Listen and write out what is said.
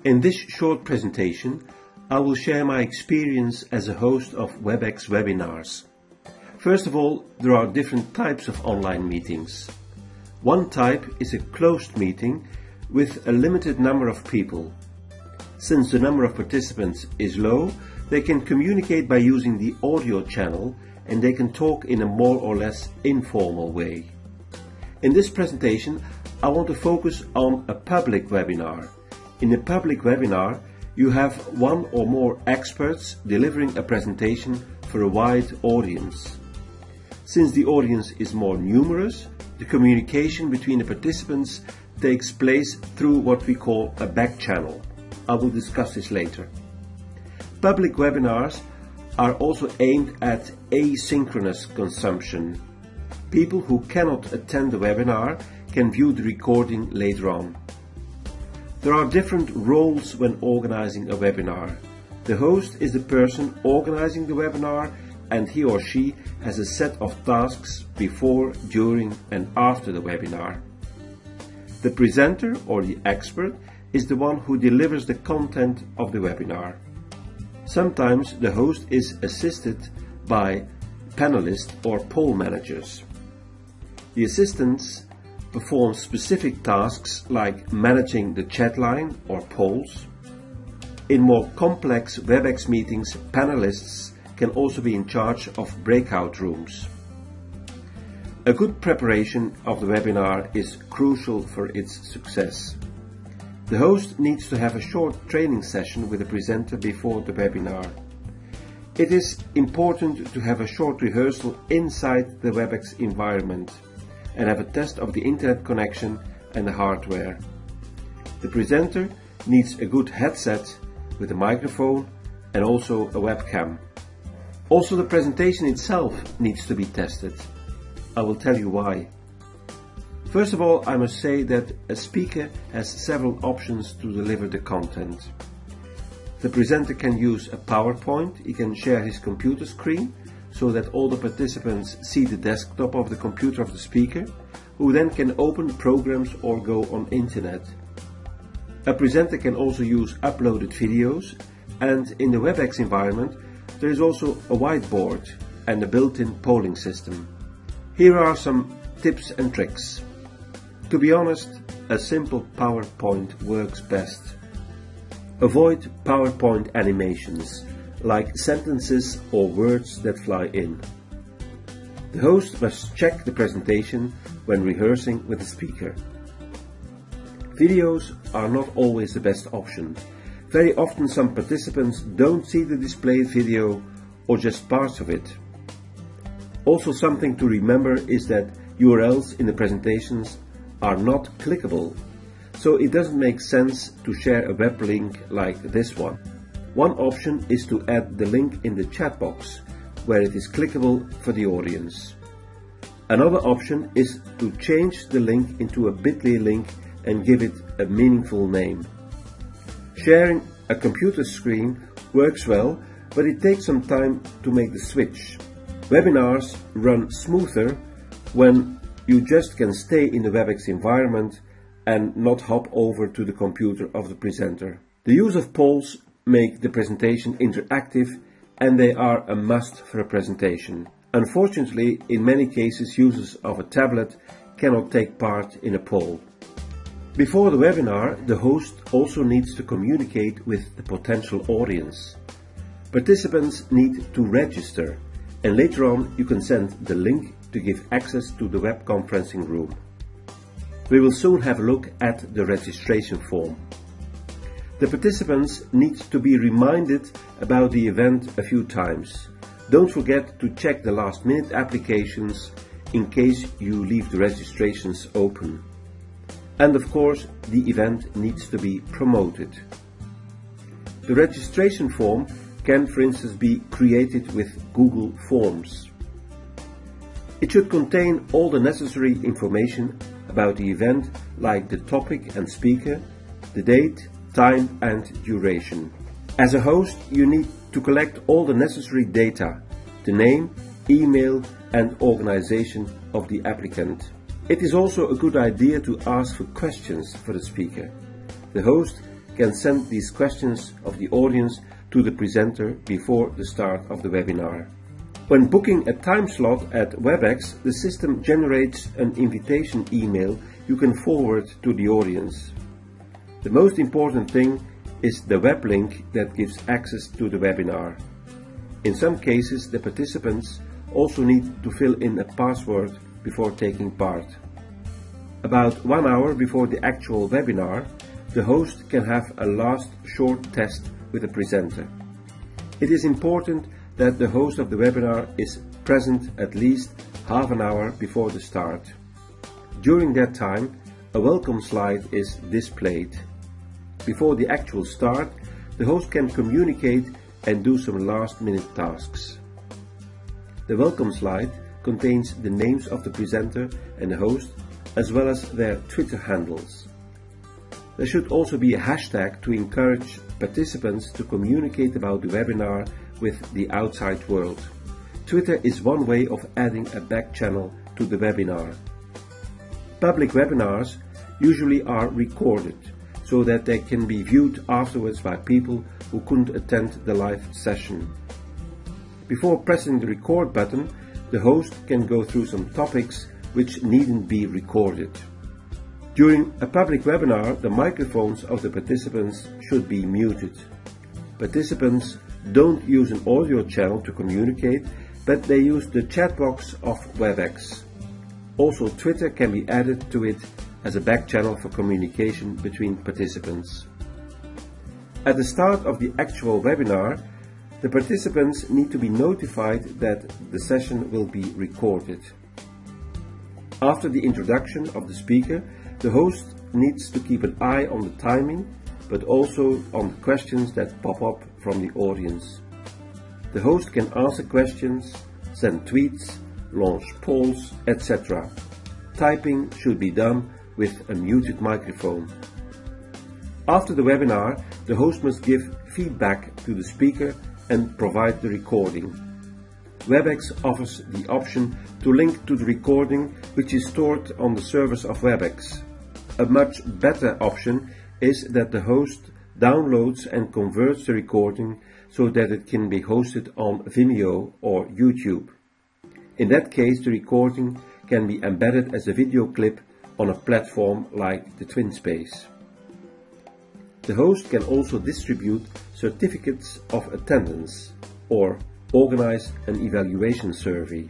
In this short presentation, I will share my experience as a host of Webex webinars. First of all, there are different types of online meetings. One type is a closed meeting with a limited number of people. Since the number of participants is low, they can communicate by using the audio channel and they can talk in a more or less informal way. In this presentation, I want to focus on a public webinar. In a public webinar, you have one or more experts delivering a presentation for a wide audience. Since the audience is more numerous, the communication between the participants takes place through what we call a back channel. I will discuss this later. Public webinars are also aimed at asynchronous consumption. People who cannot attend the webinar can view the recording later on. There are different roles when organizing a webinar. The host is the person organizing the webinar, and he or she has a set of tasks before, during and after the webinar. The presenter or the expert is the one who delivers the content of the webinar. Sometimes the host is assisted by panelists or poll managers. The assistants perform specific tasks like managing the chat line or polls. In more complex Webex meetings, panelists can also be in charge of breakout rooms. A good preparation of the webinar is crucial for its success. The host needs to have a short training session with the presenter before the webinar. It is important to have a short rehearsal inside the Webex environment and have a test of the internet connection and the hardware. The presenter needs a good headset with a microphone and also a webcam. Also, the presentation itself needs to be tested. I will tell you why. First of all, I must say that a speaker has several options to deliver the content. The presenter can use a PowerPoint. He can share his computer screen so that all the participants see the desktop of the computer of the speaker, who then can open programs or go on internet. A presenter can also use uploaded videos, and in the Webex environment there is also a whiteboard and a built-in polling system. Here are some tips and tricks. To be honest, a simple PowerPoint works best. Avoid PowerPoint animations, like sentences or words that fly in. The host must check the presentation when rehearsing with the speaker. Videos are not always the best option. Very often some participants don't see the displayed video or just parts of it. Also, something to remember is that URLs in the presentations are not clickable, so it doesn't make sense to share a web link like this one. One option is to add the link in the chat box, where it is clickable for the audience. Another option is to change the link into a bit.ly link and give it a meaningful name. Sharing a computer screen works well, but it takes some time to make the switch. Webinars run smoother when you just can stay in the Webex environment and not hop over to the computer of the presenter. The use of polls make the presentation interactive, and they are a must for a presentation. Unfortunately, in many cases users of a tablet cannot take part in a poll. Before the webinar, the host also needs to communicate with the potential audience. Participants need to register, and later on you can send the link to give access to the web conferencing room. We will soon have a look at the registration form. The participants need to be reminded about the event a few times. Don't forget to check the last-minute applications in case you leave the registrations open. And of course, the event needs to be promoted. The registration form can, for instance, be created with Google Forms. It should contain all the necessary information about the event, like the topic and speaker, the date, time and duration. As a host, you need to collect all the necessary data, the name, email and organization of the applicant. It is also a good idea to ask for questions for the speaker. The host can send these questions of the audience to the presenter before the start of the webinar. When booking a time slot at Webex, the system generates an invitation email you can forward to the audience. The most important thing is the web link that gives access to the webinar. In some cases, the participants also need to fill in a password before taking part. About 1 hour before the actual webinar, the host can have a last short test with the presenter. It is important that the host of the webinar is present at least half an hour before the start. During that time, a welcome slide is displayed. Before the actual start, the host can communicate and do some last-minute tasks. The welcome slide contains the names of the presenter and the host, as well as their Twitter handles. There should also be a hashtag to encourage participants to communicate about the webinar with the outside world. Twitter is one way of adding a back channel to the webinar. Public webinars usually are recorded so that they can be viewed afterwards by people who couldn't attend the live session. Before pressing the record button, the host can go through some topics which needn't be recorded. During a public webinar, the microphones of the participants should be muted. Participants don't use an audio channel to communicate, but they use the chat box of Webex. Also, Twitter can be added to it as a back channel for communication between participants. At the start of the actual webinar, the participants need to be notified that the session will be recorded. After the introduction of the speaker, the host needs to keep an eye on the timing, but also on the questions that pop up from the audience. The host can answer questions, send tweets, launch polls, etc. Typing should be done with a muted microphone. After the webinar, the host must give feedback to the speaker and provide the recording. Webex offers the option to link to the recording, which is stored on the servers of Webex. A much better option is that the host downloads and converts the recording so that it can be hosted on Vimeo or YouTube. In that case, the recording can be embedded as a video clip on a platform like the TwinSpace. The host can also distribute certificates of attendance or organize an evaluation survey.